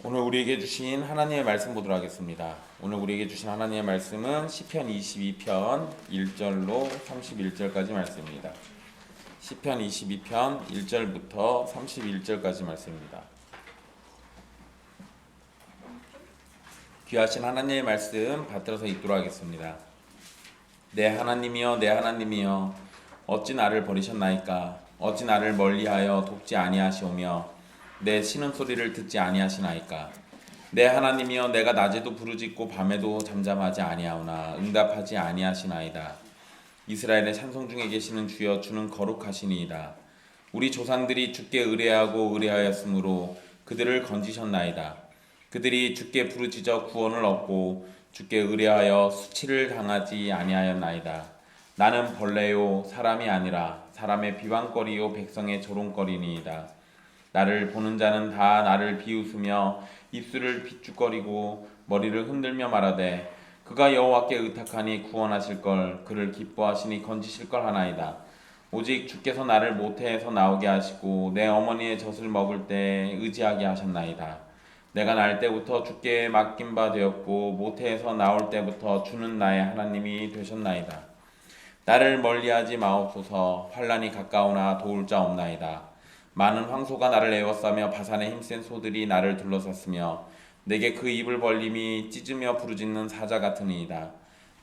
오늘 우리에게 주신 하나님의 말씀 보도록 하겠습니다. 오늘 우리에게 주신 하나님의 말씀은 시편 22편 1절로 31절까지 말씀입니다. 시편 22편 1절부터 31절까지 말씀입니다. 귀하신 하나님의 말씀 받들어서 읽도록 하겠습니다. 내 하나님이여 내 하나님이여 어찌 나를 버리셨나이까. 어찌 나를 멀리하여 돕지 아니하시오며 내 신음소리를 듣지 아니하시나이까. 내 하나님이여 내가 낮에도 부르짖고 밤에도 잠잠하지 아니하오나 응답하지 아니하시나이다. 이스라엘의 찬송 중에 계시는 주여 주는 거룩하시니이다. 우리 조상들이 주께 의뢰하고 의뢰하였으므로 그들을 건지셨나이다. 그들이 주께 부르짖어 구원을 얻고 주께 의뢰하여 수치를 당하지 아니하였나이다. 나는 벌레요 사람이 아니라 사람의 비방거리요 백성의 조롱거리니이다. 나를 보는 자는 다 나를 비웃으며 입술을 비죽거리고 머리를 흔들며 말하되 그가 여호와께 의탁하니 구원하실 걸 그를 기뻐하시니 건지실 걸 하나이다. 오직 주께서 나를 모태에서 나오게 하시고 내 어머니의 젖을 먹을 때 의지하게 하셨나이다. 내가 날 때부터 주께 맡긴 바 되었고 모태에서 나올 때부터 주는 나의 하나님이 되셨나이다. 나를 멀리하지 마옵소서. 환난이 가까우나 도울 자 없나이다. 많은 황소가 나를 에워싸며 바산의 힘센 소들이 나를 둘러쌌으며 내게 그 입을 벌림이 찢으며 부르짖는 사자 같으니이다.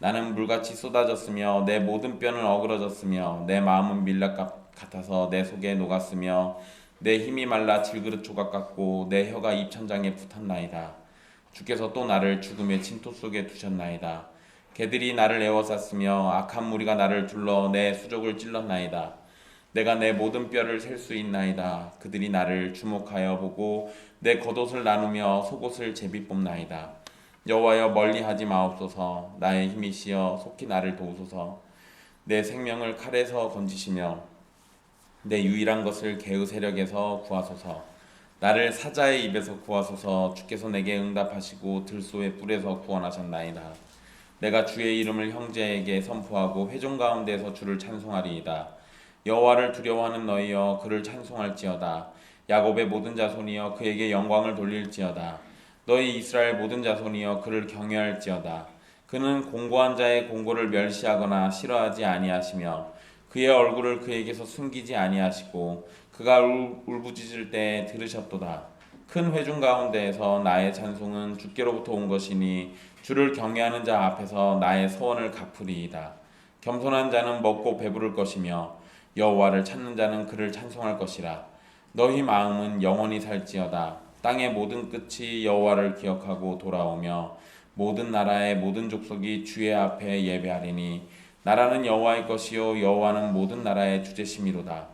나는 물같이 쏟아졌으며 내 모든 뼈는 어그러졌으며 내 마음은 밀랍 같아서 내 속에 녹았으며 내 힘이 말라 질그릇 조각 같고 내 혀가 입천장에 붙었나이다. 주께서 또 나를 죽음의 진토 속에 두셨나이다. 개들이 나를 에워쌌으며 악한 무리가 나를 둘러 내 수족을 찔렀나이다. 내가 내 모든 뼈를 셀 수 있나이다. 그들이 나를 주목하여 보고 내 겉옷을 나누며 속옷을 제비 뽑나이다. 여호와여 멀리하지 마옵소서. 나의 힘이시여 속히 나를 도우소서. 내 생명을 칼에서 건지시며 내 유일한 것을 개의 세력에서 구하소서. 나를 사자의 입에서 구하소서. 주께서 내게 응답하시고 들소의 뿔에서 구원하셨나이다. 내가 주의 이름을 형제에게 선포하고 회중 가운데에서 주를 찬송하리이다. 여호와를 두려워하는 너희여 그를 찬송할지어다. 야곱의 모든 자손이여 그에게 영광을 돌릴지어다. 너희 이스라엘 모든 자손이여 그를 경외할지어다. 그는 공고한 자의 공고를 멸시하거나 싫어하지 아니하시며 그의 얼굴을 그에게서 숨기지 아니하시고 그가 울부짖을 때 들으셨도다. 큰 회중 가운데에서 나의 찬송은 주께로부터 온 것이니 주를 경외하는 자 앞에서 나의 소원을 갚으리이다. 겸손한 자는 먹고 배부를 것이며 여호와를 찾는 자는 그를 찬송할 것이라. 너희 마음은 영원히 살지어다. 땅의 모든 끝이 여호와를 기억하고 돌아오며 모든 나라의 모든 족속이 주의 앞에 예배하리니 나라는 여호와의 것이요 여호와는 모든 나라의 주제심이로다.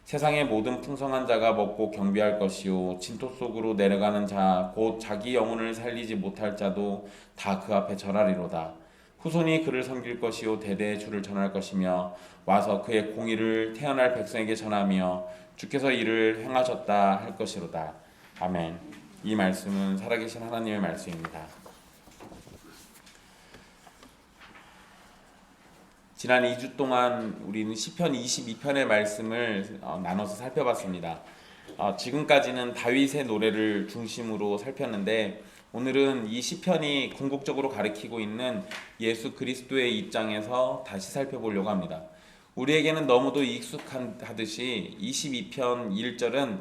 세상의 모든 풍성한 자가 먹고 경배할 것이요 진토 속으로 내려가는 자 곧 자기 영혼을 살리지 못할 자도 다 그 앞에 절하리로다. 후손이 그를 섬길 것이요 대대의 주를 전할 것이며 와서 그의 공의를 태어날 백성에게 전하며 주께서 이를 행하셨다 할 것이로다. 아멘. 이 말씀은 살아계신 하나님의 말씀입니다. 지난 2주 동안 우리는 시편 22편의 말씀을 나눠서 살펴봤습니다. 지금까지는 다윗의 노래를 중심으로 살폈는데 오늘은 이 시편이 궁극적으로 가리키고 있는 예수 그리스도의 입장에서 다시 살펴보려고 합니다. 우리에게는 너무도 익숙하듯이 22편 1절은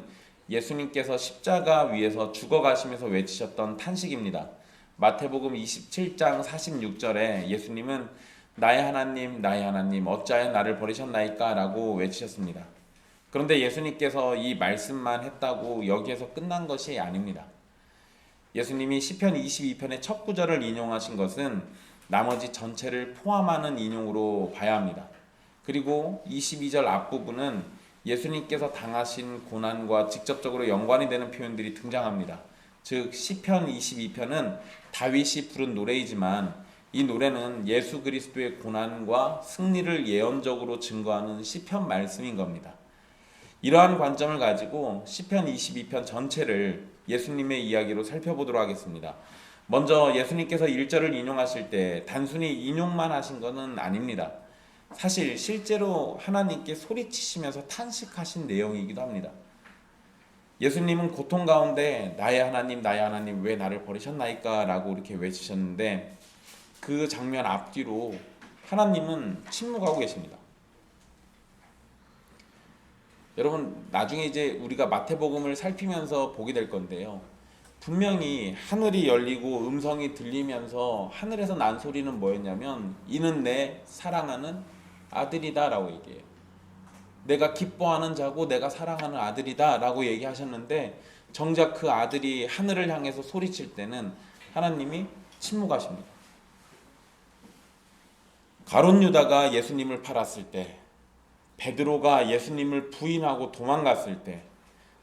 예수님께서 십자가 위에서 죽어가시면서 외치셨던 탄식입니다. 마태복음 27장 46절에 예수님은 나의 하나님 어찌하여 나를 버리셨나이까 라고 외치셨습니다. 그런데 예수님께서 이 말씀만 했다고 여기에서 끝난 것이 아닙니다. 예수님이 시편 22편의 첫 구절을 인용하신 것은 나머지 전체를 포함하는 인용으로 봐야 합니다. 그리고 22절 앞부분은 예수님께서 당하신 고난과 직접적으로 연관이 되는 표현들이 등장합니다. 즉 시편 22편은 다윗이 부른 노래이지만 이 노래는 예수 그리스도의 고난과 승리를 예언적으로 증거하는 시편 말씀인 겁니다. 이러한 관점을 가지고 시편 22편 전체를 예수님의 이야기로 살펴보도록 하겠습니다. 먼저 예수님께서 1절을 인용하실 때 단순히 인용만 하신 것은 아닙니다. 사실 실제로 하나님께 소리치시면서 탄식하신 내용이기도 합니다. 예수님은 고통 가운데 나의 하나님 왜 나를 버리셨나이까 라고 이렇게 외치셨는데, 그 장면 앞뒤로 하나님은 침묵하고 계십니다. 여러분, 나중에 이제 우리가 마태복음을 살피면서 보게 될 건데요, 분명히 하늘이 열리고 음성이 들리면서 하늘에서 난 소리는 뭐였냐면, 이는 내 사랑하는 아들이다 라고 얘기해요. 내가 기뻐하는 자고 내가 사랑하는 아들이다 라고 얘기하셨는데, 정작 그 아들이 하늘을 향해서 소리칠 때는 하나님이 침묵하십니다. 가룟 유다가 예수님을 팔았을 때, 베드로가 예수님을 부인하고 도망갔을 때,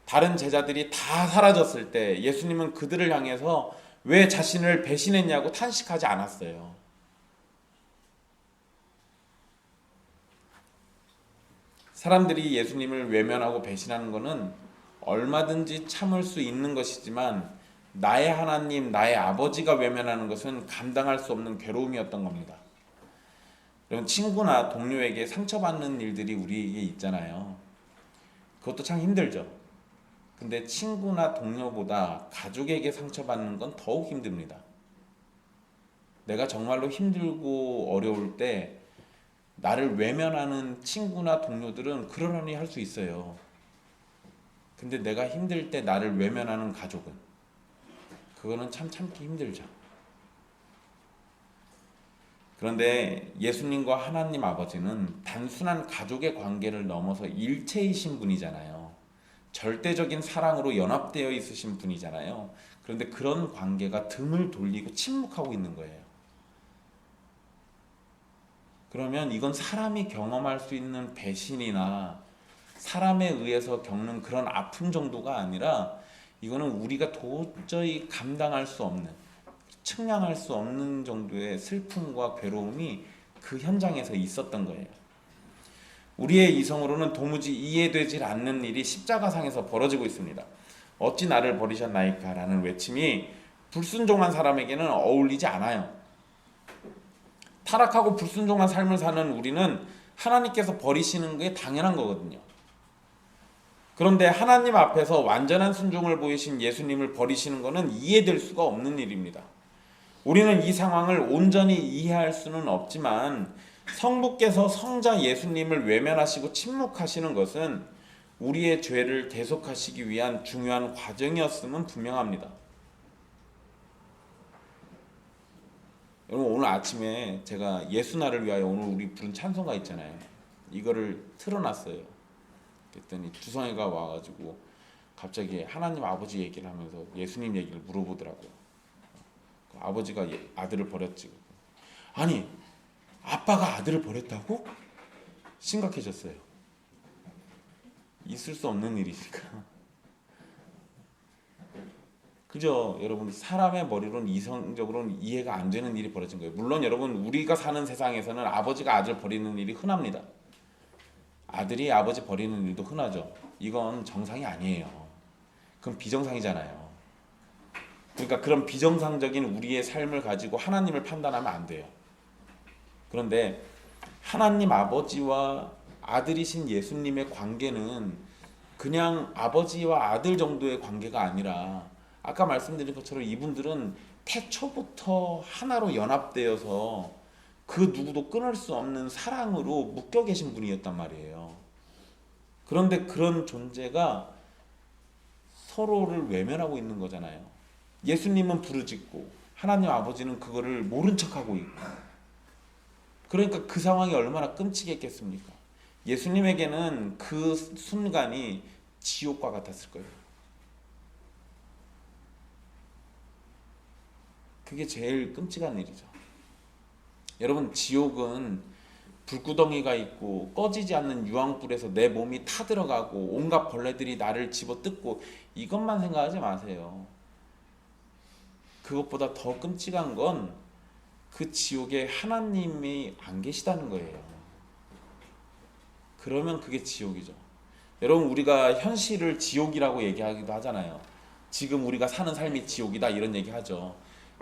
다른 제자들이 다 사라졌을 때 예수님은 그들을 향해서 왜 자신을 배신했냐고 탄식하지 않았어요. 사람들이 예수님을 외면하고 배신하는 것은 얼마든지 참을 수 있는 것이지만, 나의 하나님, 나의 아버지가 외면하는 것은 감당할 수 없는 괴로움이었던 겁니다. 여러분, 친구나 동료에게 상처받는 일들이 우리에게 있잖아요. 그것도 참 힘들죠. 근데 친구나 동료보다 가족에게 상처받는 건 더욱 힘듭니다. 내가 정말로 힘들고 어려울 때 나를 외면하는 친구나 동료들은 그러려니 할 수 있어요. 근데 내가 힘들 때 나를 외면하는 가족은, 그거는 참 참기 힘들죠. 그런데 예수님과 하나님 아버지는 단순한 가족의 관계를 넘어서 일체이신 분이잖아요. 절대적인 사랑으로 연합되어 있으신 분이잖아요. 그런데 그런 관계가 등을 돌리고 침묵하고 있는 거예요. 그러면 이건 사람이 경험할 수 있는 배신이나 사람에 의해서 겪는 그런 아픔 정도가 아니라, 이거는 우리가 도저히 감당할 수 없는, 측량할 수 없는 정도의 슬픔과 괴로움이 그 현장에서 있었던 거예요. 우리의 이성으로는 도무지 이해되질 않는 일이 십자가상에서 벌어지고 있습니다. 어찌 나를 버리셨나이까 라는 외침이 불순종한 사람에게는 어울리지 않아요. 타락하고 불순종한 삶을 사는 우리는 하나님께서 버리시는 게 당연한 거거든요. 그런데 하나님 앞에서 완전한 순종을 보이신 예수님을 버리시는 것은 이해될 수가 없는 일입니다. 우리는 이 상황을 온전히 이해할 수는 없지만, 성부께서 성자 예수님을 외면하시고 침묵하시는 것은 우리의 죄를 대속하시기 위한 중요한 과정이었음은 분명합니다. 여러분, 오늘 아침에 제가 예수나를 위하여 오늘 우리 부른 찬송가 있잖아요. 이거를 틀어놨어요. 그랬더니 주성이가 와가지고 갑자기 하나님 아버지 얘기를 하면서 예수님 얘기를 물어보더라고요. 아버지가 아들을 버렸지. 아니, 아빠가 아들을 버렸다고? 심각해졌어요. 있을 수 없는 일이니까. 그죠? 여러분, 사람의 머리로는 이성적으로는 이해가 안 되는 일이 벌어진 거예요. 물론 여러분, 우리가 사는 세상에서는 아버지가 아들 버리는 일이 흔합니다. 아들이 아버지 버리는 일도 흔하죠. 이건 정상이 아니에요. 그건 비정상이잖아요. 그러니까 그런 비정상적인 우리의 삶을 가지고 하나님을 판단하면 안 돼요. 그런데 하나님 아버지와 아들이신 예수님의 관계는 그냥 아버지와 아들 정도의 관계가 아니라, 아까 말씀드린 것처럼 이분들은 태초부터 하나로 연합되어서 그 누구도 끊을 수 없는 사랑으로 묶여 계신 분이었단 말이에요. 그런데 그런 존재가 서로를 외면하고 있는 거잖아요. 예수님은 부르짖고 하나님 아버지는 그거를 모른 척하고 있고, 그러니까 그 상황이 얼마나 끔찍했겠습니까? 예수님에게는 그 순간이 지옥과 같았을 거예요. 그게 제일 끔찍한 일이죠. 여러분, 지옥은 불구덩이가 있고 꺼지지 않는 유황불에서 내 몸이 타들어가고 온갖 벌레들이 나를 집어뜯고, 이것만 생각하지 마세요. 그것보다 더 끔찍한 건 그 지옥에 하나님이 안 계시다는 거예요. 그러면 그게 지옥이죠. 여러분, 우리가 현실을 지옥이라고 얘기하기도 하잖아요. 지금 우리가 사는 삶이 지옥이다, 이런 얘기하죠.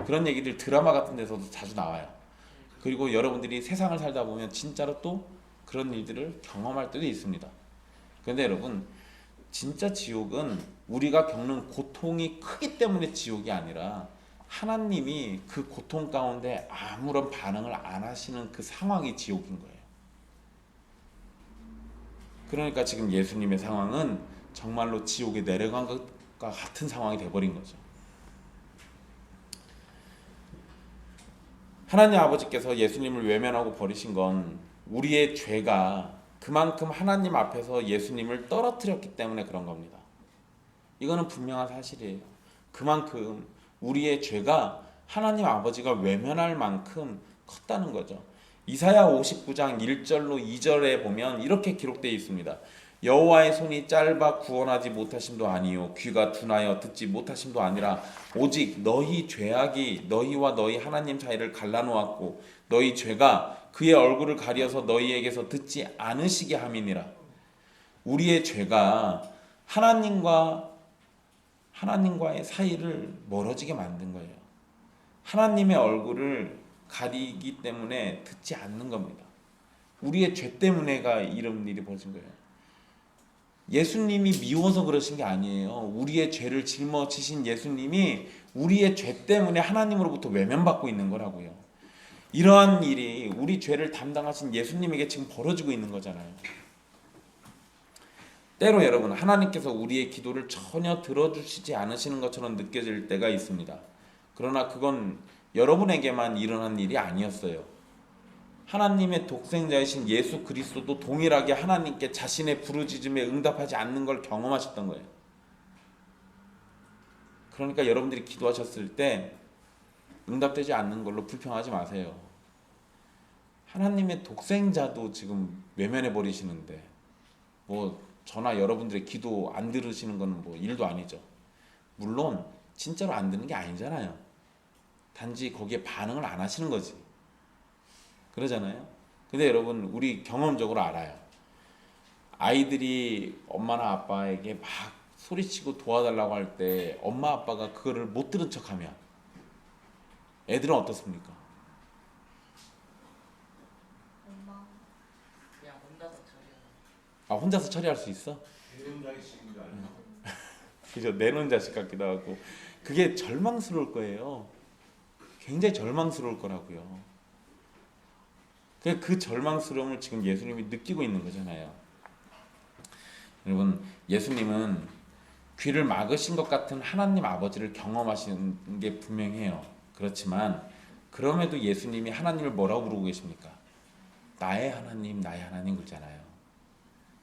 그런 얘기들 드라마 같은 데서도 자주 나와요. 그리고 여러분들이 세상을 살다 보면 진짜로 또 그런 일들을 경험할 때도 있습니다. 그런데 여러분, 진짜 지옥은 우리가 겪는 고통이 크기 때문에 지옥이 아니라 하나님이 그 고통 가운데 아무런 반응을 안 하시는 그 상황이 지옥인 거예요. 그러니까 지금 예수님의 상황은 정말로 지옥에 내려간 것과 같은 상황이 돼버린 거죠. 하나님 아버지께서 예수님을 외면하고 버리신 건 우리의 죄가 그만큼 하나님 앞에서 예수님을 떨어뜨렸기 때문에 그런 겁니다. 이거는 분명한 사실이에요. 그만큼 우리의 죄가 하나님 아버지가 외면할 만큼 컸다는 거죠. 이사야 59장 1절로 2절에 보면 이렇게 기록되어 있습니다. 여호와의 손이 짧아 구원하지 못하심도 아니요 귀가 둔하여 듣지 못하심도 아니라 오직 너희 죄악이 너희와 너희 하나님 사이를 갈라놓았고 너희 죄가 그의 얼굴을 가려서 너희에게서 듣지 않으시게 함이니라. 우리의 죄가 하나님과의 사이를 멀어지게 만든 거예요. 하나님의 얼굴을 가리기 때문에 듣지 않는 겁니다. 우리의 죄 때문에가 이런 일이 벌어진 거예요. 예수님이 미워서 그러신 게 아니에요. 우리의 죄를 짊어지신 예수님이 우리의 죄 때문에 하나님으로부터 외면받고 있는 거라고요. 이러한 일이 우리 죄를 담당하신 예수님에게 지금 벌어지고 있는 거잖아요. 때로 여러분, 하나님께서 우리의 기도를 전혀 들어주시지 않으시는 것처럼 느껴질 때가 있습니다. 그러나 그건 여러분에게만 일어난 일이 아니었어요. 하나님의 독생자이신 예수 그리스도도 동일하게 하나님께 자신의 부르짖음에 응답하지 않는 걸 경험하셨던 거예요. 그러니까 여러분들이 기도하셨을 때 응답되지 않는 걸로 불평하지 마세요. 하나님의 독생자도 지금 외면해 버리시는데 저나 여러분들의 기도 안 들으시는 건 일도 아니죠. 물론 진짜로 안 듣는 게 아니잖아요. 단지 거기에 반응을 안 하시는 거지. 그러잖아요. 근데 여러분, 우리 경험적으로 알아요. 아이들이 엄마나 아빠에게 막 소리치고 도와달라고 할 때 엄마 아빠가 그거를 못 들은 척하면 애들은 어떻습니까? 엄마 그냥 혼자서 처리하는. 혼자서 처리할 수 있어? 내놓은 자식인가? 그죠? 내놓은 자식 같기도 하고. 그게 절망스러울 거예요. 굉장히 절망스러울 거라고요. 그 절망스러움을 지금 예수님이 느끼고 있는 거잖아요. 여러분, 예수님은 귀를 막으신 것 같은 하나님 아버지를 경험하시는 게 분명해요. 그렇지만 그럼에도 예수님이 하나님을 뭐라고 부르고 계십니까? 나의 하나님, 나의 하나님 그러잖아요.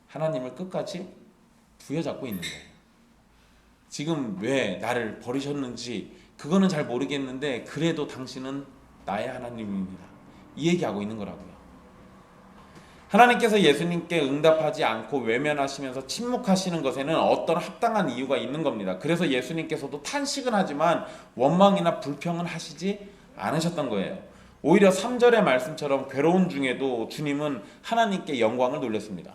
하나님을 끝까지 부여잡고 있는 거예요. 지금 왜 나를 버리셨는지 그거는 잘 모르겠는데 그래도 당신은 나의 하나님입니다. 이 얘기하고 있는 거라고요. 하나님께서 예수님께 응답하지 않고 외면하시면서 침묵하시는 것에는 어떤 합당한 이유가 있는 겁니다. 그래서 예수님께서도 탄식은 하지만 원망이나 불평은 하시지 않으셨던 거예요. 오히려 3절의 말씀처럼 괴로운 중에도 주님은 하나님께 영광을 돌렸습니다.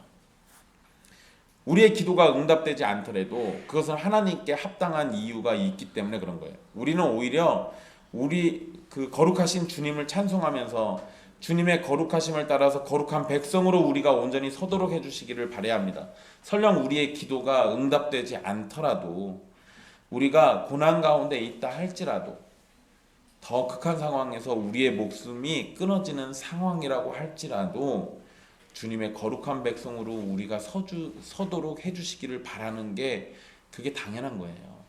우리의 기도가 응답되지 않더라도 그것은 하나님께 합당한 이유가 있기 때문에 그런 거예요. 우리는 오히려 우리 그 거룩하신 주님을 찬송하면서 주님의 거룩하심을 따라서 거룩한 백성으로 우리가 온전히 서도록 해주시기를 바라야 합니다. 설령 우리의 기도가 응답되지 않더라도 우리가 고난 가운데 있다 할지라도 더 극한 상황에서 우리의 목숨이 끊어지는 상황이라고 할지라도 주님의 거룩한 백성으로 우리가 서도록 해주시기를 바라는 게 그게 당연한 거예요.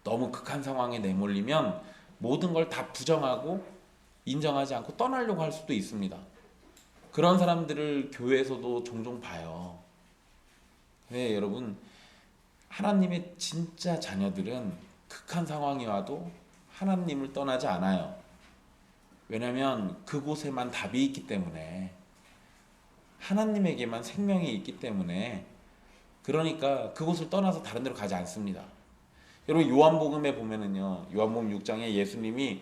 너무 극한 상황에 내몰리면 모든 걸 다 부정하고 인정하지 않고 떠나려고 할 수도 있습니다. 그런 사람들을 교회에서도 종종 봐요. 네, 여러분, 하나님의 진짜 자녀들은 극한 상황이 와도 하나님을 떠나지 않아요. 왜냐하면 그곳에만 답이 있기 때문에, 하나님에게만 생명이 있기 때문에, 그러니까 그곳을 떠나서 다른 데로 가지 않습니다. 여러분, 요한복음에 보면은요, 요한복음 6장에 예수님이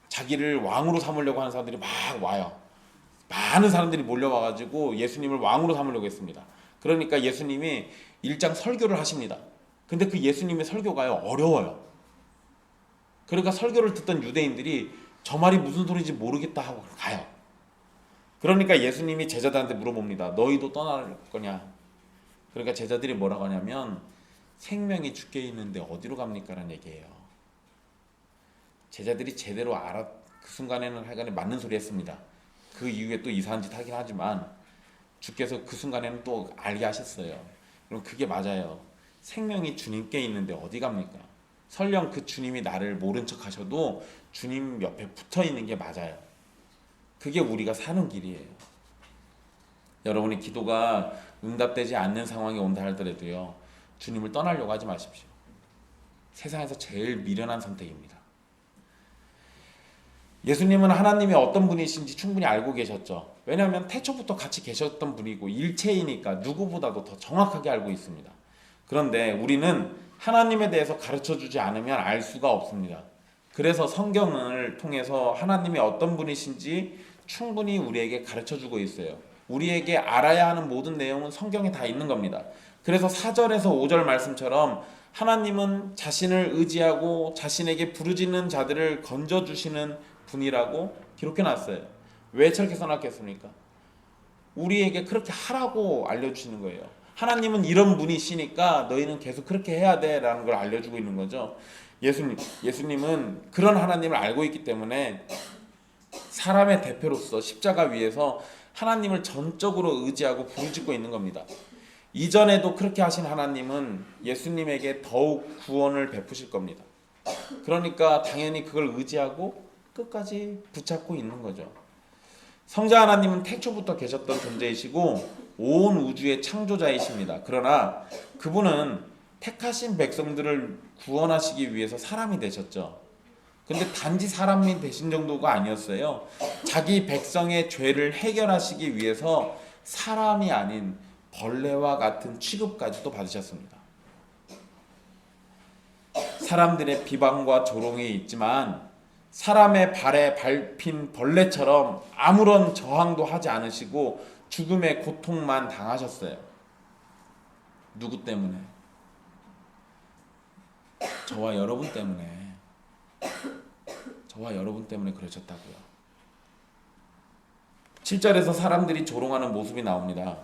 자기를 왕으로 삼으려고 하는 사람들이 막 와요. 많은 사람들이 몰려와가지고 예수님을 왕으로 삼으려고 했습니다. 그러니까 예수님이 1장 설교를 하십니다. 근데 그 예수님의 설교가요, 어려워요. 그러니까 설교를 듣던 유대인들이 저 말이 무슨 소리인지 모르겠다 하고 가요. 그러니까 예수님이 제자들한테 물어봅니다. 너희도 떠날 거냐? 그러니까 제자들이 뭐라고 하냐면 생명이 주께 있는데 어디로 갑니까? 라는 얘기예요. 제자들이 제대로 그 순간에는 하여간 맞는 소리 했습니다. 그 이후에 또 이상한 짓 하긴 하지만 주께서 그 순간에는 또 알게 하셨어요. 그럼 그게 맞아요. 생명이 주님께 있는데 어디 갑니까? 설령 그 주님이 나를 모른 척 하셔도 주님 옆에 붙어 있는 게 맞아요. 그게 우리가 사는 길이에요. 여러분이 기도가 응답되지 않는 상황이 온다 하더라도요, 주님을 떠나려고 하지 마십시오. 세상에서 제일 미련한 선택입니다. 예수님은 하나님이 어떤 분이신지 충분히 알고 계셨죠. 왜냐하면 태초부터 같이 계셨던 분이고 일체이니까 누구보다도 더 정확하게 알고 있습니다. 그런데 우리는 하나님에 대해서 가르쳐주지 않으면 알 수가 없습니다. 그래서 성경을 통해서 하나님이 어떤 분이신지 충분히 우리에게 가르쳐주고 있어요. 우리에게 알아야 하는 모든 내용은 성경에 다 있는 겁니다. 그래서 4절에서 5절 말씀처럼 하나님은 자신을 의지하고 자신에게 부르짖는 자들을 건져주시는 분이라고 기록해놨어요. 왜 저렇게 써놨겠습니까? 우리에게 그렇게 하라고 알려주시는 거예요. 하나님은 이런 분이시니까 너희는 계속 그렇게 해야 돼 라는 걸 알려주고 있는 거죠. 예수님은 그런 하나님을 알고 있기 때문에 사람의 대표로서 십자가 위에서 하나님을 전적으로 의지하고 부르짖고 있는 겁니다. 이전에도 그렇게 하신 하나님은 예수님에게 더욱 구원을 베푸실 겁니다. 그러니까 당연히 그걸 의지하고 끝까지 붙잡고 있는 거죠. 성자 하나님은 태초부터 계셨던 존재이시고 온 우주의 창조자이십니다. 그러나 그분은 택하신 백성들을 구원하시기 위해서 사람이 되셨죠. 근데 단지 사람이 되신 정도가 아니었어요. 자기 백성의 죄를 해결하시기 위해서 사람이 아닌 벌레와 같은 취급까지도 받으셨습니다. 사람들의 비방과 조롱이 있지만 사람의 발에 밟힌 벌레처럼 아무런 저항도 하지 않으시고 죽음의 고통만 당하셨어요. 누구 때문에? 저와 여러분 때문에. 저와 여러분 때문에 그러셨다고요. 7절에서 사람들이 조롱하는 모습이 나옵니다.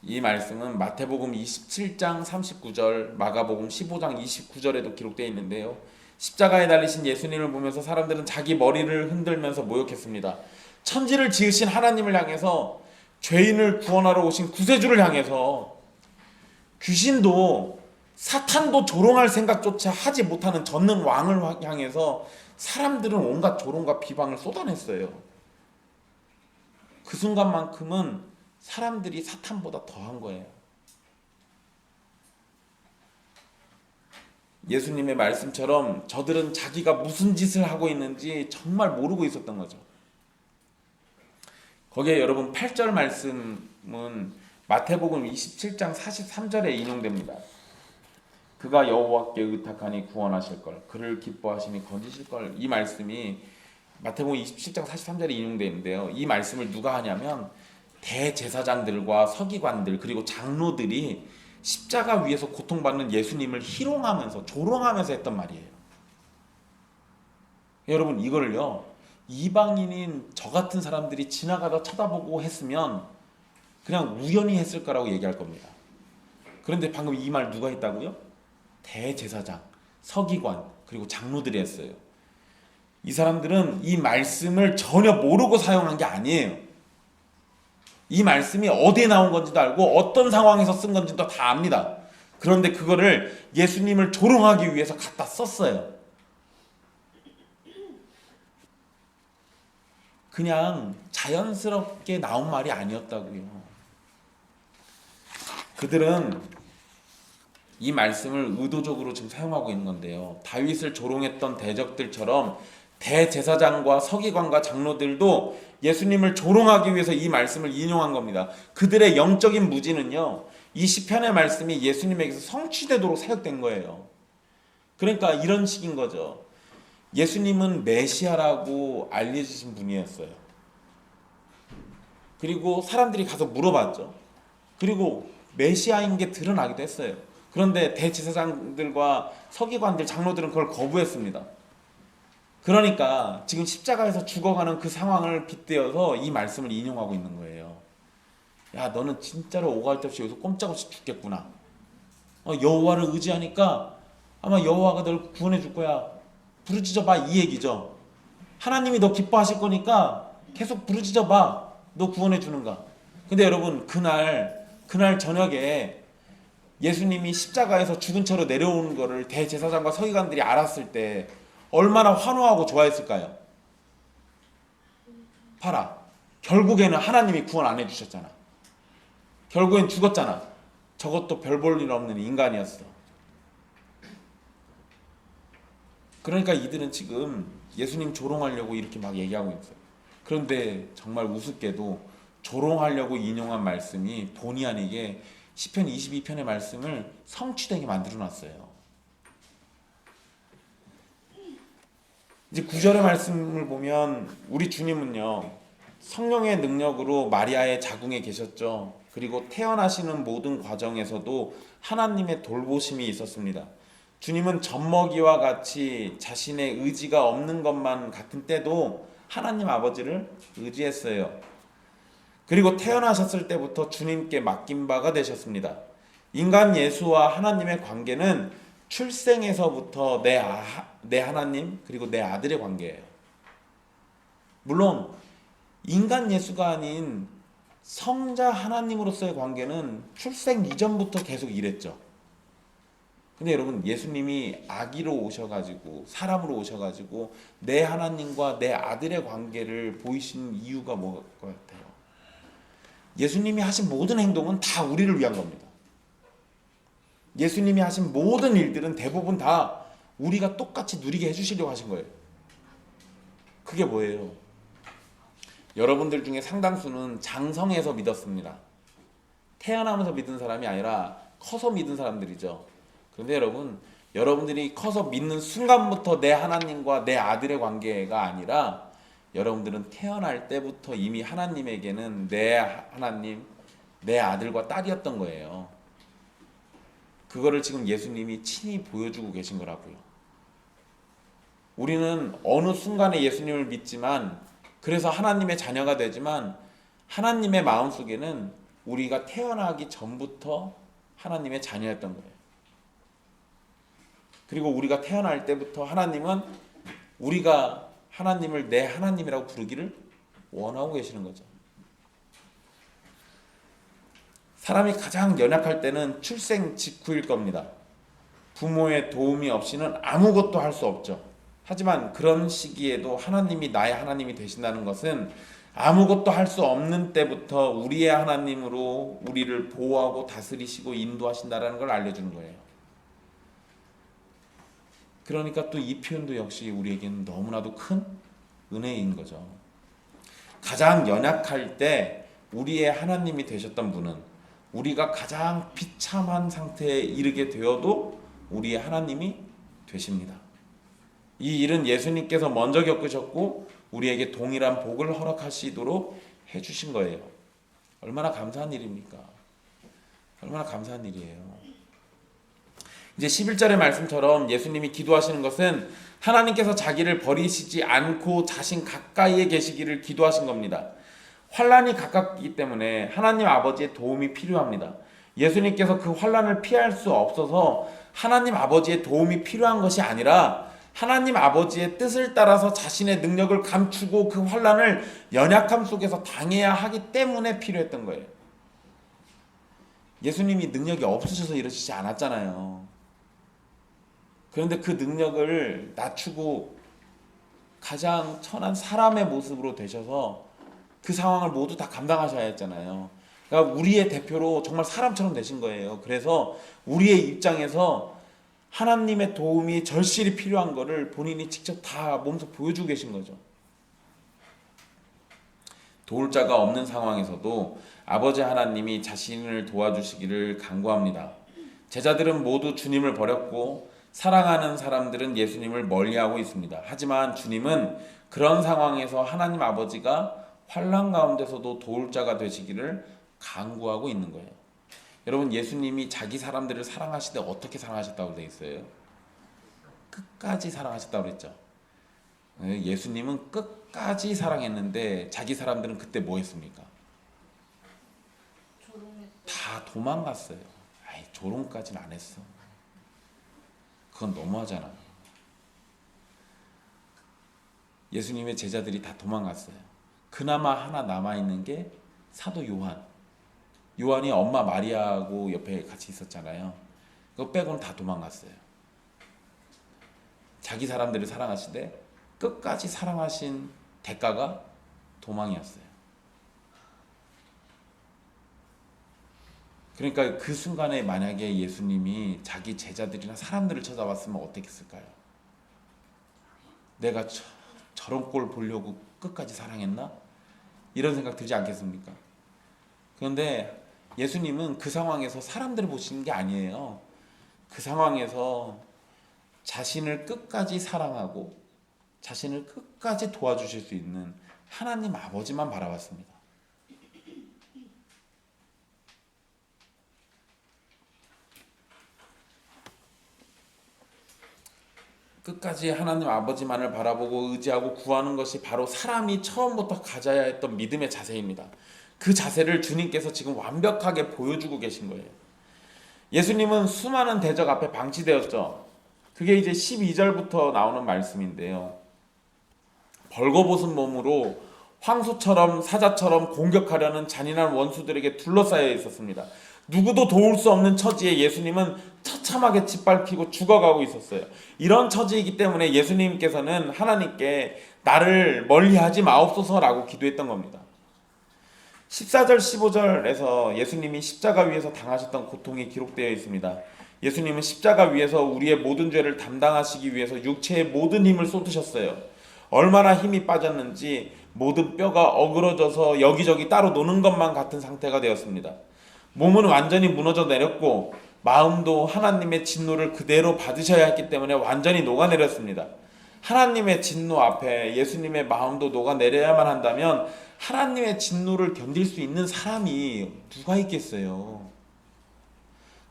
이 말씀은 마태복음 27장 39절, 마가복음 15장 29절에도 기록되어 있는데요. 십자가에 달리신 예수님을 보면서 사람들은 자기 머리를 흔들면서 모욕했습니다. 천지를 지으신 하나님을 향해서, 죄인을 구원하러 오신 구세주를 향해서, 귀신도 사탄도 조롱할 생각조차 하지 못하는 젖는 왕을 향해서 사람들은 온갖 조롱과 비방을 쏟아냈어요. 그 순간만큼은 사람들이 사탄보다 더한 거예요. 예수님의 말씀처럼 저들은 자기가 무슨 짓을 하고 있는지 정말 모르고 있었던 거죠. 거기에 여러분 8절 말씀은 마태복음 27장 43절에 인용됩니다. 그가 여호와께 의탁하니 구원하실 걸, 그를 기뻐하시니 건지실 걸. 이 말씀이 마태복음 27장 43절에 인용되어 있는데요. 이 말씀을 누가 하냐면 대제사장들과 서기관들 그리고 장로들이 십자가 위에서 고통받는 예수님을 희롱하면서 조롱하면서 했던 말이에요. 여러분 이거를요, 이방인인 저 같은 사람들이 지나가다 쳐다보고 했으면 그냥 우연히 했을 거라고 얘기할 겁니다. 그런데 방금 이 말 누가 했다고요? 대제사장, 서기관 그리고 장로들이 했어요. 이 사람들은 이 말씀을 전혀 모르고 사용한 게 아니에요. 이 말씀이 어디에 나온 건지도 알고 어떤 상황에서 쓴 건지도 다 압니다. 그런데 그거를 예수님을 조롱하기 위해서 갖다 썼어요. 그냥 자연스럽게 나온 말이 아니었다고요. 그들은 이 말씀을 의도적으로 지금 사용하고 있는 건데요. 다윗을 조롱했던 대적들처럼 대제사장과 서기관과 장로들도 예수님을 조롱하기 위해서 이 말씀을 인용한 겁니다. 그들의 영적인 무지는요, 이 시편의 말씀이 예수님에게서 성취되도록 사역된 거예요. 그러니까 이런 식인 거죠. 예수님은 메시아라고 알려지신 분이었어요. 그리고 사람들이 가서 물어봤죠. 그리고 메시아인 게 드러나기도 했어요. 그런데 대제사장들과 서기관들, 장로들은 그걸 거부했습니다. 그러니까 지금 십자가에서 죽어가는 그 상황을 빗대어서 이 말씀을 인용하고 있는 거예요. 야, 너는 진짜로 오갈 데 없이 여기서 꼼짝없이 죽겠구나. 여호와를 의지하니까 아마 여호와가 널 구원해 줄 거야. 부르짖어 봐, 이 얘기죠. 하나님이 너 기뻐하실 거니까 계속 부르짖어 봐. 너 구원해 주는가. 근데 여러분, 그날 저녁에 예수님이 십자가에서 죽은 채로 내려오는 거를 대제사장과 서기관들이 알았을 때 얼마나 환호하고 좋아했을까요? 봐라, 결국에는 하나님이 구원 안 해주셨잖아. 결국엔 죽었잖아. 저것도 별 볼 일 없는 인간이었어. 그러니까 이들은 지금 예수님 조롱하려고 이렇게 막 얘기하고 있어요. 그런데 정말 우습게도 조롱하려고 인용한 말씀이 본의 아니게 시편 22편의 말씀을 성취되게 만들어 놨어요. 이제 9절의 말씀을 보면 우리 주님은요, 성령의 능력으로 마리아의 자궁에 계셨죠. 그리고 태어나시는 모든 과정에서도 하나님의 돌보심이 있었습니다. 주님은 젖먹이와 같이 자신의 의지가 없는 것만 같은 때도 하나님 아버지를 의지했어요. 그리고 태어나셨을 때부터 주님께 맡긴 바가 되셨습니다. 인간 예수와 하나님의 관계는 출생에서부터 내 하나님 그리고 내 아들의 관계예요. 물론 인간 예수가 아닌 성자 하나님으로서의 관계는 출생 이전부터 계속 이랬죠. 근데 여러분, 예수님이 아기로 오셔가지고 사람으로 오셔가지고 내 하나님과 내 아들의 관계를 보이신 이유가 뭐 같아요? 예수님이 하신 모든 행동은 다 우리를 위한 겁니다. 예수님이 하신 모든 일들은 대부분 다 우리가 똑같이 누리게 해주시려고 하신 거예요. 그게 뭐예요? 여러분들 중에 상당수는 장성해서 믿었습니다. 태어나면서 믿은 사람이 아니라 커서 믿은 사람들이죠. 그런데 여러분들이 커서 믿는 순간부터 내 하나님과 내 아들의 관계가 아니라 여러분들은 태어날 때부터 이미 하나님에게는 내 하나님, 내 아들과 딸이었던 거예요. 그거를 지금 예수님이 친히 보여주고 계신 거라고요. 우리는 어느 순간에 예수님을 믿지만, 그래서 하나님의 자녀가 되지만 하나님의 마음속에는 우리가 태어나기 전부터 하나님의 자녀였던 거예요. 그리고 우리가 태어날 때부터 하나님은 우리가 하나님을 내 하나님이라고 부르기를 원하고 계시는 거죠. 사람이 가장 연약할 때는 출생 직후일 겁니다. 부모의 도움이 없이는 아무것도 할 수 없죠. 하지만 그런 시기에도 하나님이 나의 하나님이 되신다는 것은 아무것도 할 수 없는 때부터 우리의 하나님으로 우리를 보호하고 다스리시고 인도하신다는 걸 알려주는 거예요. 그러니까 또 이 표현도 역시 우리에게는 너무나도 큰 은혜인 거죠. 가장 연약할 때 우리의 하나님이 되셨던 분은 우리가 가장 비참한 상태에 이르게 되어도 우리의 하나님이 되십니다. 이 일은 예수님께서 먼저 겪으셨고 우리에게 동일한 복을 허락하시도록 해주신 거예요. 얼마나 감사한 일입니까? 얼마나 감사한 일이에요. 이제 11절의 말씀처럼 예수님이 기도하시는 것은 하나님께서 자기를 버리시지 않고 자신 가까이에 계시기를 기도하신 겁니다. 환난이 가깝기 때문에 하나님 아버지의 도움이 필요합니다. 예수님께서 그 환난을 피할 수 없어서 하나님 아버지의 도움이 필요한 것이 아니라 하나님 아버지의 뜻을 따라서 자신의 능력을 감추고 그 환난을 연약함 속에서 당해야 하기 때문에 필요했던 거예요. 예수님이 능력이 없으셔서 이러시지 않았잖아요. 그런데 그 능력을 낮추고 가장 천한 사람의 모습으로 되셔서 그 상황을 모두 다 감당하셔야 했잖아요. 그러니까 우리의 대표로 정말 사람처럼 되신 거예요. 그래서 우리의 입장에서 하나님의 도움이 절실히 필요한 거를 본인이 직접 다 몸소 보여주고 계신 거죠. 도울 자가 없는 상황에서도 아버지 하나님이 자신을 도와주시기를 간구합니다. 제자들은 모두 주님을 버렸고 사랑하는 사람들은 예수님을 멀리하고 있습니다. 하지만 주님은 그런 상황에서 하나님 아버지가 환난 가운데서도 도울 자가 되시기를 간구하고 있는 거예요. 여러분, 예수님이 자기 사람들을 사랑하실 때 어떻게 사랑하셨다고 되어 있어요? 끝까지 사랑하셨다고 그랬죠. 예수님은 끝까지 사랑했는데 자기 사람들은 그때 뭐 했습니까? 다 도망갔어요. 아이, 조롱까지는 안 했어. 그건 너무하잖아. 예수님의 제자들이 다 도망갔어요. 그나마 하나 남아있는 게 사도 요한. 요한이 엄마 마리아하고 옆에 같이 있었잖아요. 그거 빼고는 다 도망갔어요. 자기 사람들을 사랑하시되 끝까지 사랑하신 대가가 도망이었어요. 그러니까 그 순간에 만약에 예수님이 자기 제자들이나 사람들을 찾아왔으면 어땠을까요? 내가 저런 꼴 보려고 끝까지 사랑했나? 이런 생각 들지 않겠습니까? 그런데 예수님은 그 상황에서 사람들을 보시는 게 아니에요. 그 상황에서 자신을 끝까지 사랑하고 자신을 끝까지 도와주실 수 있는 하나님 아버지만 바라봤습니다. 끝까지 하나님 아버지만을 바라보고 의지하고 구하는 것이 바로 사람이 처음부터 가져야 했던 믿음의 자세입니다. 그 자세를 주님께서 지금 완벽하게 보여주고 계신 거예요. 예수님은 수많은 대적 앞에 방치되었죠. 그게 이제 12절부터 나오는 말씀인데요. 벌거벗은 몸으로 황소처럼 사자처럼 공격하려는 잔인한 원수들에게 둘러싸여 있었습니다. 누구도 도울 수 없는 처지에 예수님은 처참하게 짓밟히고 죽어가고 있었어요. 이런 처지이기 때문에 예수님께서는 하나님께 나를 멀리하지 마옵소서라고 기도했던 겁니다. 14절 15절에서 예수님이 십자가 위에서 당하셨던 고통이 기록되어 있습니다. 예수님은 십자가 위에서 우리의 모든 죄를 담당하시기 위해서 육체의 모든 힘을 쏟으셨어요. 얼마나 힘이 빠졌는지 모든 뼈가 어그러져서 여기저기 따로 노는 것만 같은 상태가 되었습니다. 몸은 완전히 무너져 내렸고 마음도 하나님의 진노를 그대로 받으셔야 했기 때문에 완전히 녹아내렸습니다. 하나님의 진노 앞에 예수님의 마음도 녹아내려야만 한다면 하나님의 진노를 견딜 수 있는 사람이 누가 있겠어요?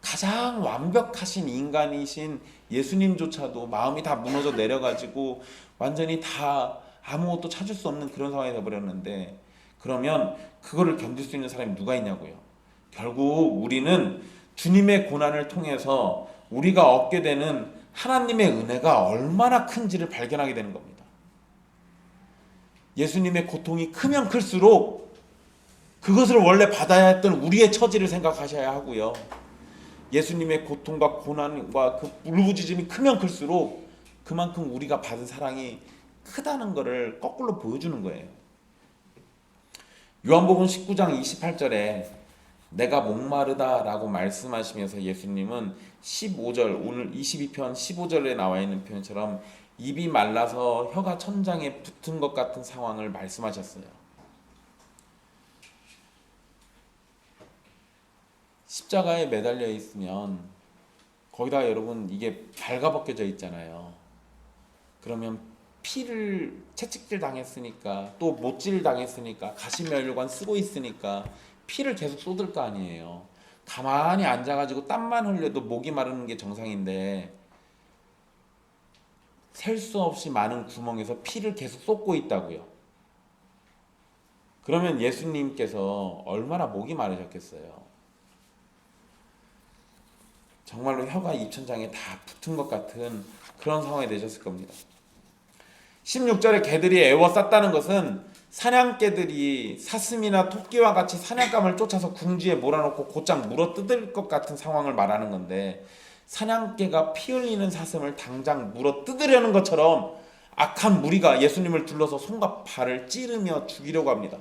가장 완벽하신 인간이신 예수님조차도 마음이 다 무너져 내려가지고 완전히 다 아무것도 찾을 수 없는 그런 상황이 되어버렸는데, 그러면 그거를 견딜 수 있는 사람이 누가 있냐고요. 결국 우리는 주님의 고난을 통해서 우리가 얻게 되는 하나님의 은혜가 얼마나 큰지를 발견하게 되는 겁니다. 예수님의 고통이 크면 클수록 그것을 원래 받아야 했던 우리의 처지를 생각하셔야 하고요. 예수님의 고통과 고난과 그 울부짖음이 크면 클수록 그만큼 우리가 받은 사랑이 크다는 것을 거꾸로 보여주는 거예요. 요한복음 19장 28절에 내가 목마르다 라고 말씀하시면서 예수님은 15절, 오늘 22편 15절에 나와 있는 표현처럼 입이 말라서 혀가 천장에 붙은 것 같은 상황을 말씀하셨어요. 십자가에 매달려 있으면 거기다가 여러분 이게 발가벗겨져 있잖아요. 그러면 피를 채찍질 당했으니까 또 못질 당했으니까 가시면류관 쓰고 있으니까 피를 계속 쏟을 거 아니에요. 가만히 앉아가지고 땀만 흘려도 목이 마르는 게 정상인데 셀 수 없이 많은 구멍에서 피를 계속 쏟고 있다고요. 그러면 예수님께서 얼마나 목이 마르셨겠어요. 정말로 혀가 입천장에 다 붙은 것 같은 그런 상황이 되셨을 겁니다. 16절에 개들이 애워쌌다는 것은 사냥개들이 사슴이나 토끼와 같이 사냥감을 쫓아서 궁지에 몰아놓고 곧장 물어뜯을 것 같은 상황을 말하는 건데, 사냥개가 피 흘리는 사슴을 당장 물어뜯으려는 것처럼 악한 무리가 예수님을 둘러서 손과 발을 찌르며 죽이려고 합니다.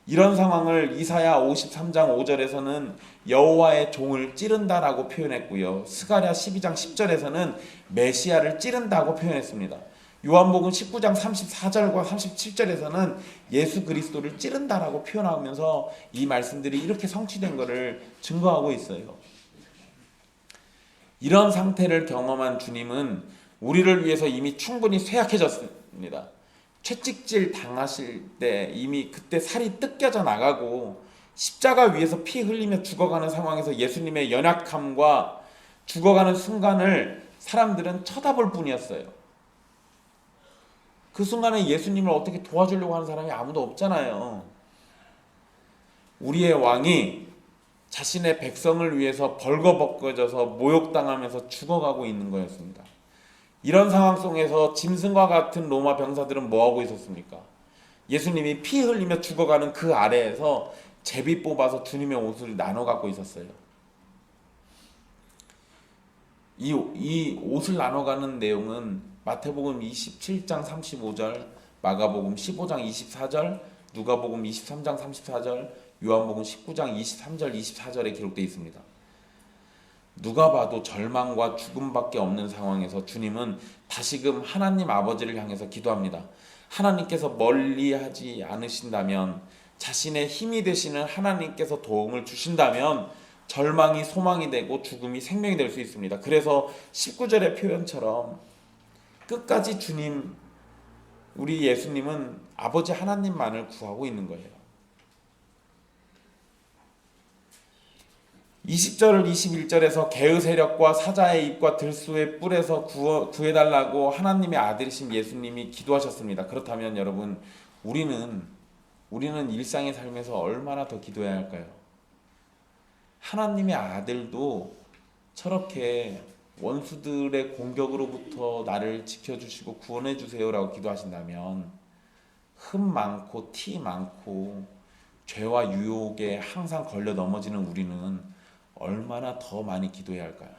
이런 상황을 이사야 53장 5절에서는 여호와의 종을 찌른다라고 표현했고요. 스가랴 12장 10절에서는 메시아를 찌른다고 표현했습니다. 요한복음 19장 34절과 37절에서는 예수 그리스도를 찌른다라고 표현하면서 이 말씀들이 이렇게 성취된 것을 증거하고 있어요. 이런 상태를 경험한 주님은 우리를 위해서 이미 충분히 쇠약해졌습니다. 채찍질 당하실 때 이미 그때 살이 뜯겨져 나가고 십자가 위에서 피 흘리며 죽어가는 상황에서 예수님의 연약함과 죽어가는 순간을 사람들은 쳐다볼 뿐이었어요. 그 순간에 예수님을 어떻게 도와주려고 하는 사람이 아무도 없잖아요. 우리의 왕이 자신의 백성을 위해서 벌거벗겨져서 모욕당하면서 죽어가고 있는 거였습니다. 이런 상황 속에서 짐승과 같은 로마 병사들은 뭐하고 있었습니까? 예수님이 피 흘리며 죽어가는 그 아래에서 제비 뽑아서 주님의 옷을 나눠 갖고 있었어요. 이 옷을 나눠가는 내용은 마태복음 27장 35절, 마가복음 15장 24절, 누가복음 23장 34절, 요한복음 19장 23절 24절에 기록되어 있습니다. 누가 봐도 절망과 죽음밖에 없는 상황에서 주님은 다시금 하나님 아버지를 향해서 기도합니다. 하나님께서 멀리하지 않으신다면, 자신의 힘이 되시는 하나님께서 도움을 주신다면 절망이 소망이 되고 죽음이 생명이 될 수 있습니다. 그래서 19절의 표현처럼 끝까지 주님, 우리 예수님은 아버지 하나님만을 구하고 있는 거예요. 20절 21절에서 개의 세력과 사자의 입과 들소의 뿔에서 구해달라고 하나님의 아들이신 예수님이 기도하셨습니다. 그렇다면 여러분, 우리는 일상의 삶에서 얼마나 더 기도해야 할까요? 하나님의 아들도 저렇게 원수들의 공격으로부터 나를 지켜주시고 구원해 주세요라고 기도하신다면, 흠 많고 티 많고 죄와 유혹에 항상 걸려 넘어지는 우리는 얼마나 더 많이 기도해야 할까요?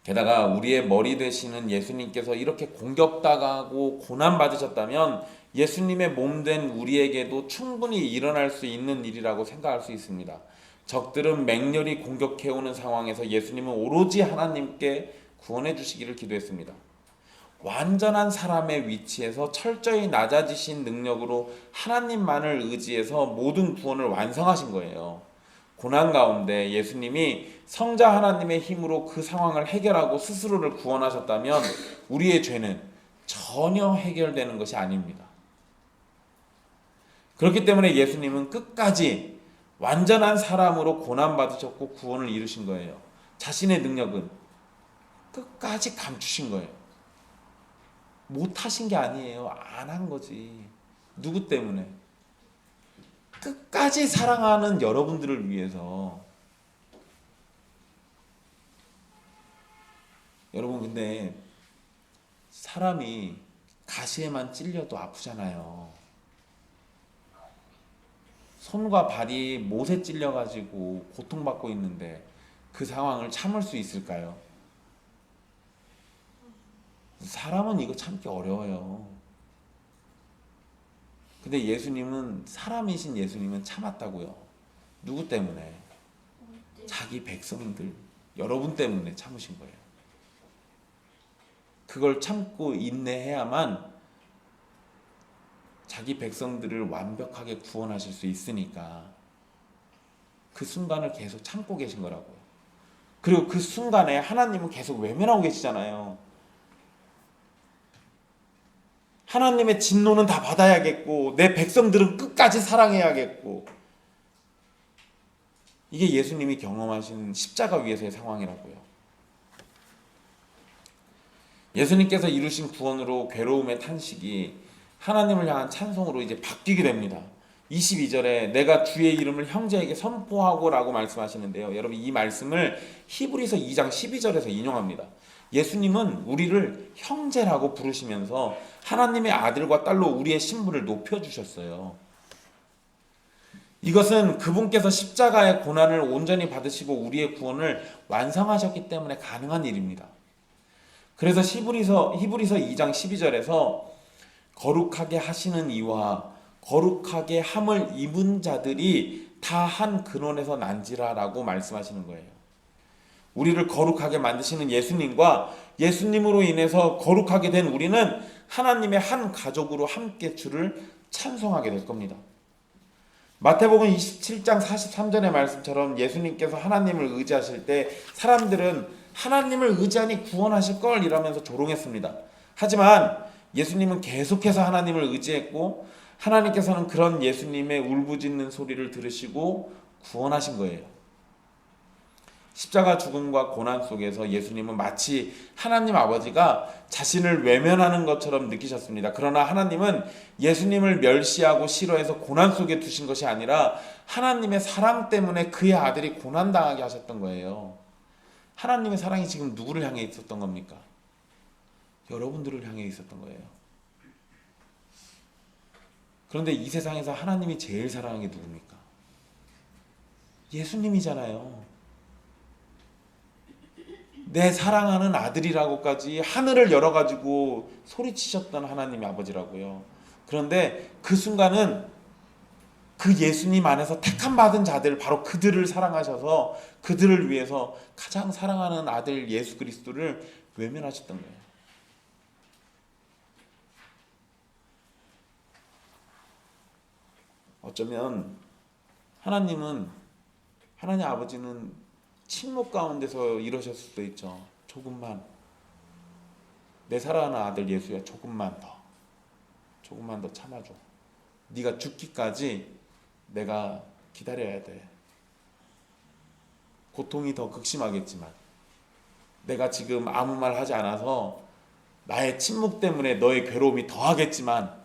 게다가 우리의 머리 되시는 예수님께서 이렇게 공격당하고 고난받으셨다면 예수님의 몸된 우리에게도 충분히 일어날 수 있는 일이라고 생각할 수 있습니다. 적들은 맹렬히 공격해오는 상황에서 예수님은 오로지 하나님께 구원해 주시기를 기도했습니다. 완전한 사람의 위치에서 철저히 낮아지신 능력으로 하나님만을 의지해서 모든 구원을 완성하신 거예요. 고난 가운데 예수님이 성자 하나님의 힘으로 그 상황을 해결하고 스스로를 구원하셨다면 우리의 죄는 전혀 해결되는 것이 아닙니다. 그렇기 때문에 예수님은 끝까지 완전한 사람으로 고난받으셨고 구원을 이루신 거예요. 자신의 능력은 끝까지 감추신 거예요. 못하신 게 아니에요. 안 한 거지. 누구 때문에? 끝까지 사랑하는 여러분들을 위해서. 여러분, 근데 사람이 가시에만 찔려도 아프잖아요. 손과 발이 못에 찔려가지고 고통받고 있는데 그 상황을 참을 수 있을까요? 사람은 이거 참기 어려워요. 근데 예수님은, 사람이신 예수님은 참았다고요. 누구 때문에? 자기 백성들, 여러분 때문에 참으신 거예요. 그걸 참고 인내해야만 자기 백성들을 완벽하게 구원하실 수 있으니까 그 순간을 계속 참고 계신 거라고요. 그리고 그 순간에 하나님은 계속 외면하고 계시잖아요. 하나님의 진노는 다 받아야겠고 내 백성들은 끝까지 사랑해야겠고, 이게 예수님이 경험하신 십자가 위에서의 상황이라고요. 예수님께서 이루신 구원으로 괴로움의 탄식이 하나님을 향한 찬송으로 이제 바뀌게 됩니다. 22절에 내가 주의 이름을 형제에게 선포하고 라고 말씀하시는데요. 여러분, 이 말씀을 히브리서 2장 12절에서 인용합니다. 예수님은 우리를 형제라고 부르시면서 하나님의 아들과 딸로 우리의 신분을 높여주셨어요. 이것은 그분께서 십자가의 고난을 온전히 받으시고 우리의 구원을 완성하셨기 때문에 가능한 일입니다. 그래서 히브리서 2장 12절에서 거룩하게 하시는 이와 거룩하게 함을 입은 자들이 다 한 근원에서 난지라 라고 말씀하시는 거예요. 우리를 거룩하게 만드시는 예수님과 예수님으로 인해서 거룩하게 된 우리는 하나님의 한 가족으로 함께 주를 찬송하게 될 겁니다. 마태복음 27장 43절의 말씀처럼 예수님께서 하나님을 의지하실 때 사람들은 하나님을 의지하니 구원하실 걸 이러면서 조롱했습니다. 하지만 예수님은 계속해서 하나님을 의지했고 하나님께서는 그런 예수님의 울부짖는 소리를 들으시고 구원하신 거예요. 십자가 죽음과 고난 속에서 예수님은 마치 하나님 아버지가 자신을 외면하는 것처럼 느끼셨습니다. 그러나 하나님은 예수님을 멸시하고 싫어해서 고난 속에 두신 것이 아니라 하나님의 사랑 때문에 그의 아들이 고난당하게 하셨던 거예요. 하나님의 사랑이 지금 누구를 향해 있었던 겁니까? 여러분들을 향해 있었던 거예요. 그런데 이 세상에서 하나님이 제일 사랑하는 게 누굽니까? 예수님이잖아요. 내 사랑하는 아들이라고까지 하늘을 열어가지고 소리치셨던 하나님의 아버지라고요. 그런데 그 순간은 그 예수님 안에서 택함 받은 자들, 바로 그들을 사랑하셔서 그들을 위해서 가장 사랑하는 아들 예수 그리스도를 외면하셨던 거예요. 어쩌면 하나님 아버지는 침묵 가운데서 이러셨을 수도 있죠. 조금만, 내 사랑하는 아들 예수야, 조금만 더 참아줘. 네가 죽기까지 내가 기다려야 돼. 고통이 더 극심하겠지만 내가 지금 아무 말 하지 않아서 나의 침묵 때문에 너의 괴로움이 더하겠지만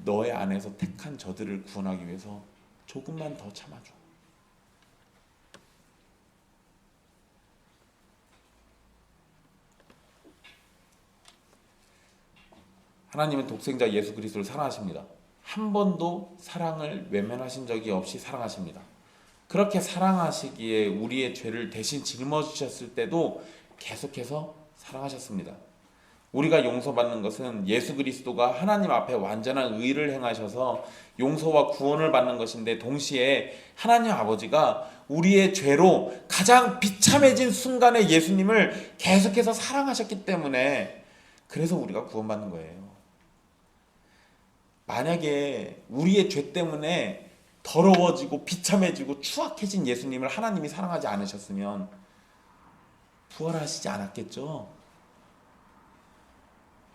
너의 안에서 택한 저들을 구원하기 위해서 조금만 더 참아줘. 하나님은 독생자 예수 그리스도를 사랑하십니다. 한 번도 사랑을 외면하신 적이 없이 사랑하십니다. 그렇게 사랑하시기에 우리의 죄를 대신 짊어지셨을 때도 계속해서 사랑하셨습니다. 우리가 용서받는 것은 예수 그리스도가 하나님 앞에 완전한 의를 행하셔서 용서와 구원을 받는 것인데, 동시에 하나님 아버지가 우리의 죄로 가장 비참해진 순간에 예수님을 계속해서 사랑하셨기 때문에 그래서 우리가 구원받는 거예요. 만약에 우리의 죄 때문에 더러워지고 비참해지고 추악해진 예수님을 하나님이 사랑하지 않으셨으면 부활하시지 않았겠죠.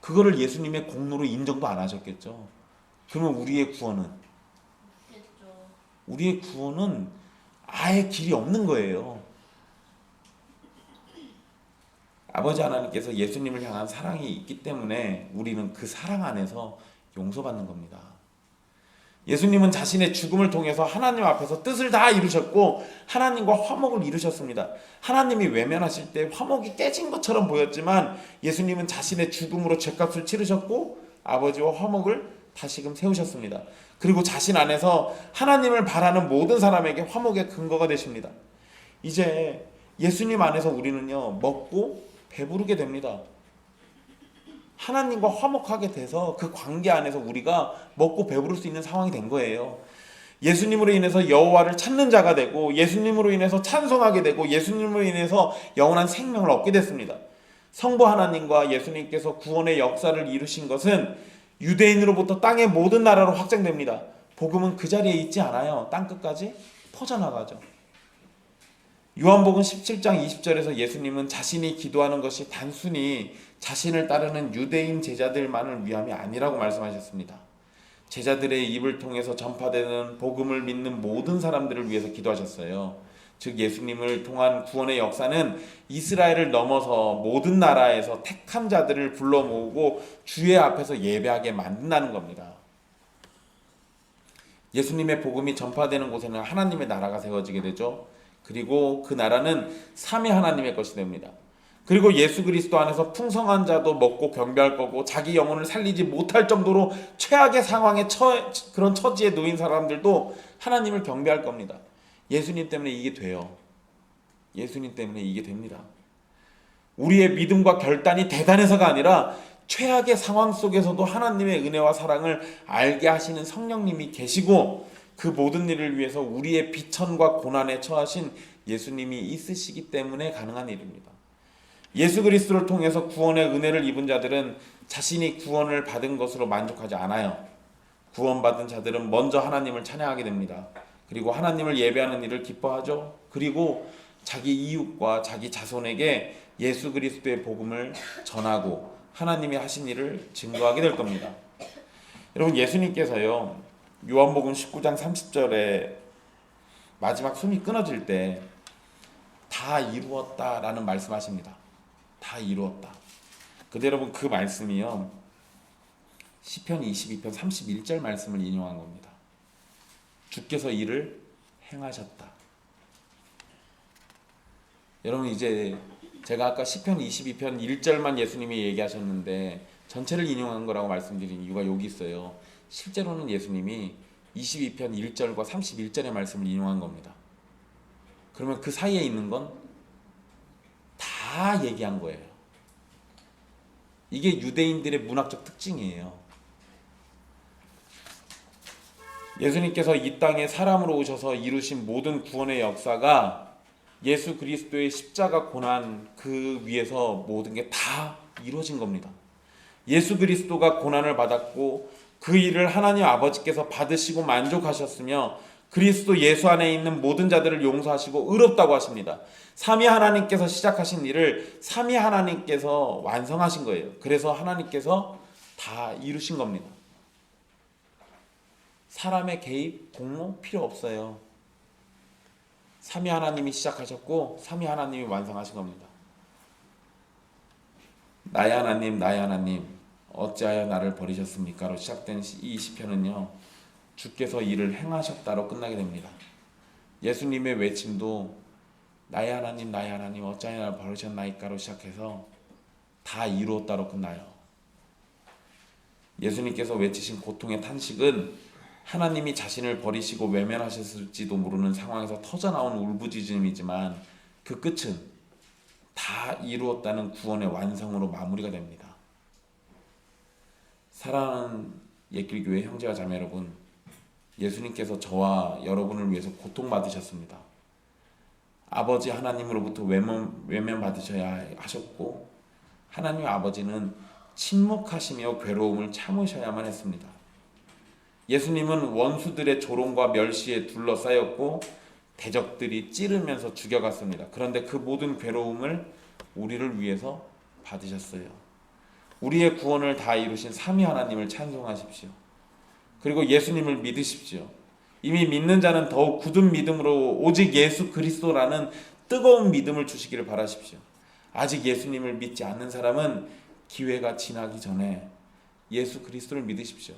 그거를 예수님의 공로로 인정도 안 하셨겠죠. 그러면 우리의 구원은 아예 길이 없는 거예요. 아버지 하나님께서 예수님을 향한 사랑이 있기 때문에 우리는 그 사랑 안에서 용서받는 겁니다. 예수님은 자신의 죽음을 통해서 하나님 앞에서 뜻을 다 이루셨고 하나님과 화목을 이루셨습니다. 하나님이 외면하실 때 화목이 깨진 것처럼 보였지만 예수님은 자신의 죽음으로 죄값을 치르셨고 아버지와 화목을 다시금 세우셨습니다. 그리고 자신 안에서 하나님을 바라는 모든 사람에게 화목의 근거가 되십니다. 이제 예수님 안에서 우리는요, 먹고 배부르게 됩니다. 하나님과 화목하게 돼서 그 관계 안에서 우리가 먹고 배부를 수 있는 상황이 된 거예요. 예수님으로 인해서 여호와를 찾는 자가 되고 예수님으로 인해서 찬송하게 되고 예수님으로 인해서 영원한 생명을 얻게 됐습니다. 성부 하나님과 예수님께서 구원의 역사를 이루신 것은 유대인으로부터 땅의 모든 나라로 확장됩니다. 복음은 그 자리에 있지 않아요. 땅끝까지 퍼져나가죠. 요한복음 17장 20절에서 예수님은 자신이 기도하는 것이 단순히 자신을 따르는 유대인 제자들만을 위함이 아니라고 말씀하셨습니다. 제자들의 입을 통해서 전파되는 복음을 믿는 모든 사람들을 위해서 기도하셨어요. 즉 예수님을 통한 구원의 역사는 이스라엘을 넘어서 모든 나라에서 택한 자들을 불러 모으고 주의 앞에서 예배하게 만든다는 겁니다. 예수님의 복음이 전파되는 곳에는 하나님의 나라가 세워지게 되죠. 그리고 그 나라는 삼위 하나님의 것이 됩니다. 그리고 예수 그리스도 안에서 풍성한 자도 먹고 경배할 거고 자기 영혼을 살리지 못할 정도로 최악의 상황에 그런 처지에 놓인 사람들도 하나님을 경배할 겁니다. 예수님 때문에 이게 돼요. 예수님 때문에 이게 됩니다. 우리의 믿음과 결단이 대단해서가 아니라 최악의 상황 속에서도 하나님의 은혜와 사랑을 알게 하시는 성령님이 계시고 그 모든 일을 위해서 우리의 비천과 고난에 처하신 예수님이 있으시기 때문에 가능한 일입니다. 예수 그리스도를 통해서 구원의 은혜를 입은 자들은 자신이 구원을 받은 것으로 만족하지 않아요. 구원받은 자들은 먼저 하나님을 찬양하게 됩니다. 그리고 하나님을 예배하는 일을 기뻐하죠. 그리고 자기 이웃과 자기 자손에게 예수 그리스도의 복음을 전하고 하나님이 하신 일을 증거하게 될 겁니다. 여러분, 예수님께서요, 요한복음 19장 30절에 마지막 숨이 끊어질 때 다 이루었다라는 말씀하십니다. 다 이루었다. 근데 여러분 그 말씀이요 시편 22편 31절 말씀을 인용한 겁니다. 주께서 이를 행하셨다. 여러분 이제 제가 아까 시편 22편 1절만 예수님이 얘기하셨는데 전체를 인용한 거라고 말씀드린 이유가 여기 있어요. 실제로는 예수님이 22편 1절과 31절의 말씀을 인용한 겁니다. 그러면 그 사이에 있는 건 다 얘기한 거예요. 이게 유대인들의 문학적 특징이에요. 예수님께서 이 땅에 사람으로 오셔서 이루신 모든 구원의 역사가 예수 그리스도의 십자가 고난 그 위에서 모든 게 다 이루어진 겁니다. 예수 그리스도가 고난을 받았고 그 일을 하나님 아버지께서 받으시고 만족하셨으며 그리스도 예수 안에 있는 모든 자들을 용서하시고 의롭다고 하십니다. 삼위 하나님께서 시작하신 일을 삼위 하나님께서 완성하신 거예요. 그래서 하나님께서 다 이루신 겁니다. 사람의 개입, 공로 필요 없어요. 삼위 하나님이 시작하셨고 삼위 하나님이 완성하신 겁니다. 나의 하나님, 나의 하나님, 어찌하여 나를 버리셨습니까? 로 시작된 이 시편은요, 주께서 이를 행하셨다로 끝나게 됩니다. 예수님의 외침도 나의 하나님, 나의 하나님, 어찌하여 나를 버리셨나이까? 로 시작해서 다 이루었다로 끝나요. 예수님께서 외치신 고통의 탄식은 하나님이 자신을 버리시고 외면하셨을지도 모르는 상황에서 터져나온 울부짖음이지만 그 끝은 다 이루었다는 구원의 완성으로 마무리가 됩니다. 사랑하는 옛길교회 형제와 자매 여러분, 예수님께서 저와 여러분을 위해서 고통받으셨습니다. 아버지 하나님으로부터 외면받으셔야 하셨고 하나님 아버지는 침묵하시며 괴로움을 참으셔야만 했습니다. 예수님은 원수들의 조롱과 멸시에 둘러싸였고 대적들이 찌르면서 죽여갔습니다. 그런데 그 모든 괴로움을 우리를 위해서 받으셨어요. 우리의 구원을 다 이루신 삼위 하나님을 찬송하십시오. 그리고 예수님을 믿으십시오. 이미 믿는 자는 더욱 굳은 믿음으로 오직 예수 그리스도라는 뜨거운 믿음을 주시기를 바라십시오. 아직 예수님을 믿지 않는 사람은 기회가 지나기 전에 예수 그리스도를 믿으십시오.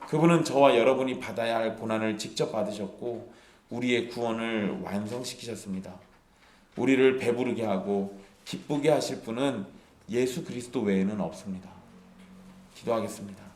그분은 저와 여러분이 받아야 할 고난을 직접 받으셨고 우리의 구원을 완성시키셨습니다. 우리를 배부르게 하고 기쁘게 하실 분은 예수 그리스도 외에는 없습니다. 기도하겠습니다.